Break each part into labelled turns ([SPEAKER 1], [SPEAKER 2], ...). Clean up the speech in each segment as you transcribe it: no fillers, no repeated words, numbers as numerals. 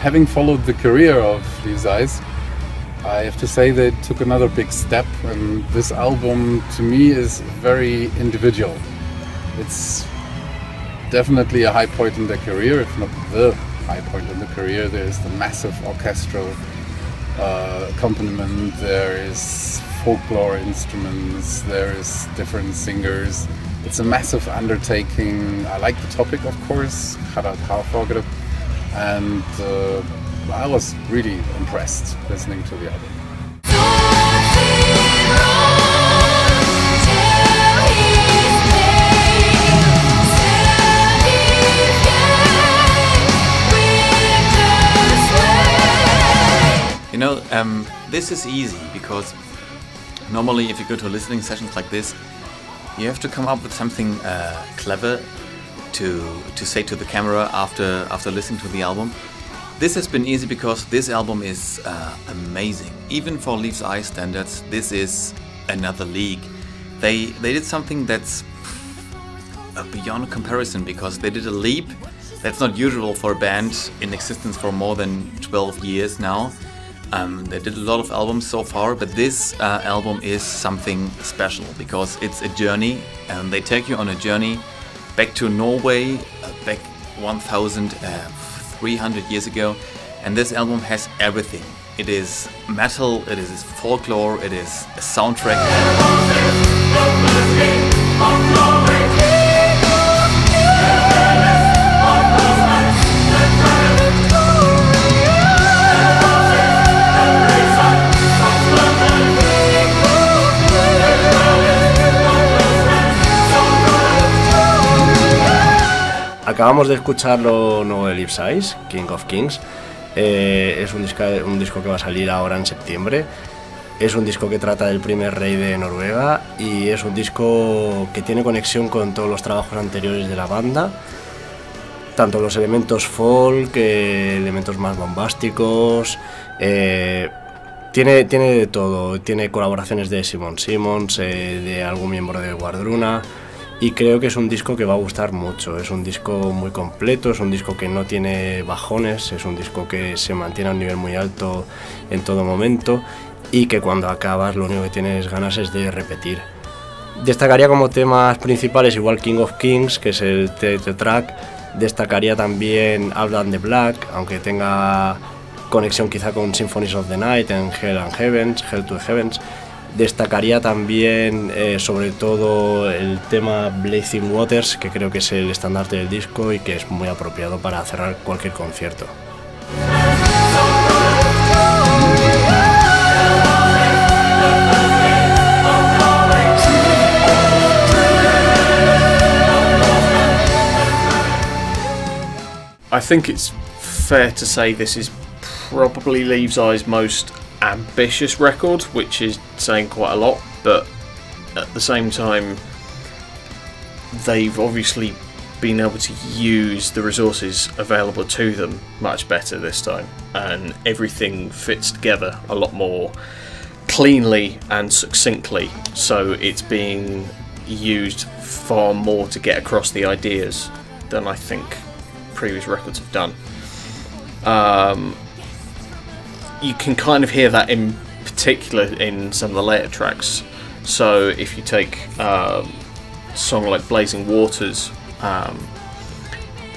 [SPEAKER 1] having followed the career of these guys, I have to say they took another big step, and this album to me is very individual. It's definitely a high point in their career, if not the high point in the career. There's the massive orchestral accompaniment, there is folklore instruments, there is different singers. It's a massive undertaking. I like the topic, of course, and I was really impressed listening to the album.
[SPEAKER 2] You know, this is easy because normally if you go to listening sessions like this, you have to come up with something clever to say to the camera after listening to the album. This has been easy because this album is amazing. Even for Leaves' Eye standards, this is another league. They did something that's beyond comparison because they did a leap that's not usual for a band in existence for more than 12 years now. They did a lot of albums so far, but this album is something special because it's a journey, and they take you on a journey back to Norway, back 1,300 years ago, and this album has everything. It is metal, it is folklore, it is a soundtrack.
[SPEAKER 3] Acabamos de escuchar lo nuevo de Leaves' Eye, King of Kings. Es un disco que va a salir ahora en septiembre. Es un disco que trata del primer rey de Noruega y es un disco que tiene conexión con todos los trabajos anteriores de la banda. Tanto los elementos folk, elementos más bombásticos. Tiene de todo. Tiene colaboraciones de Simone Simons, de algún miembro de Wardruna. Y creo que es un disco que va a gustar mucho. Es un disco muy completo, es un disco que no tiene bajones, es un disco que se mantiene a un nivel muy alto en todo momento y que cuando acabas lo único que tienes ganas es de repetir. Destacaría como temas principales igual King of Kings, que es el title track. Destacaría también Out and the Black, aunque tenga conexión quizá con Symphonies of the Night en Hell to Heavens. Destacaría también sobre todo el tema Blazing Waters, que creo que es el estandarte del disco y que es muy apropiado para cerrar cualquier concierto.
[SPEAKER 4] I think it's fair to say this is probably Leaves' Eye's most ambitious record, which is saying quite a lot, but at the same time they've obviously been able to use the resources available to them much better this time, and everything fits together a lot more cleanly and succinctly, so it's being used far more to get across the ideas than I think previous records have done. You can kind of hear that in particular in some of the later tracks. So if you take a song like Blazing Waters,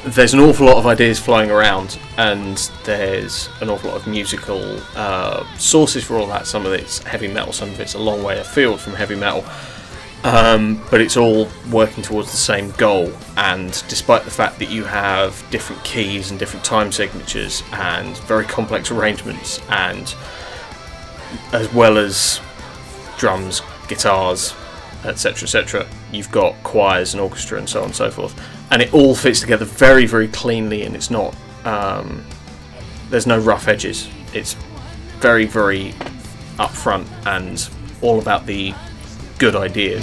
[SPEAKER 4] there's an awful lot of ideas flying around, and there's an awful lot of musical sources for all that. Some of it's heavy metal, some of it's a long way afield from heavy metal, but it's all working towards the same goal. And despite the fact that you have different keys and different time signatures and very complex arrangements, and as well as drums, guitars, etc., you've got choirs and orchestra and so on and so forth, and it all fits together very, very cleanly, and it's not there's no rough edges. It's very, very upfront and all about the good idea.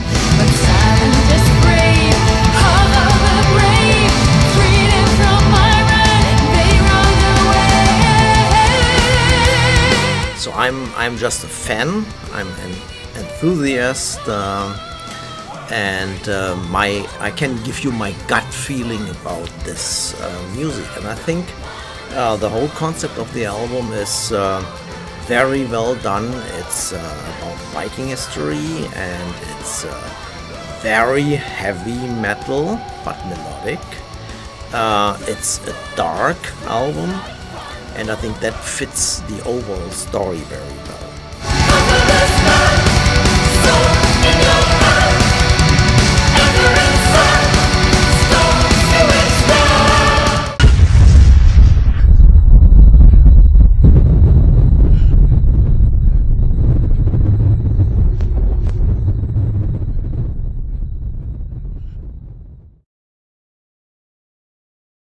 [SPEAKER 5] So I'm just a fan. I'm an enthusiast, and I can give you my gut feeling about this music. And I think The whole concept of the album is very well done. It's about Viking history, and it's very heavy metal but melodic. It's a dark album, and I think that fits the overall story very well.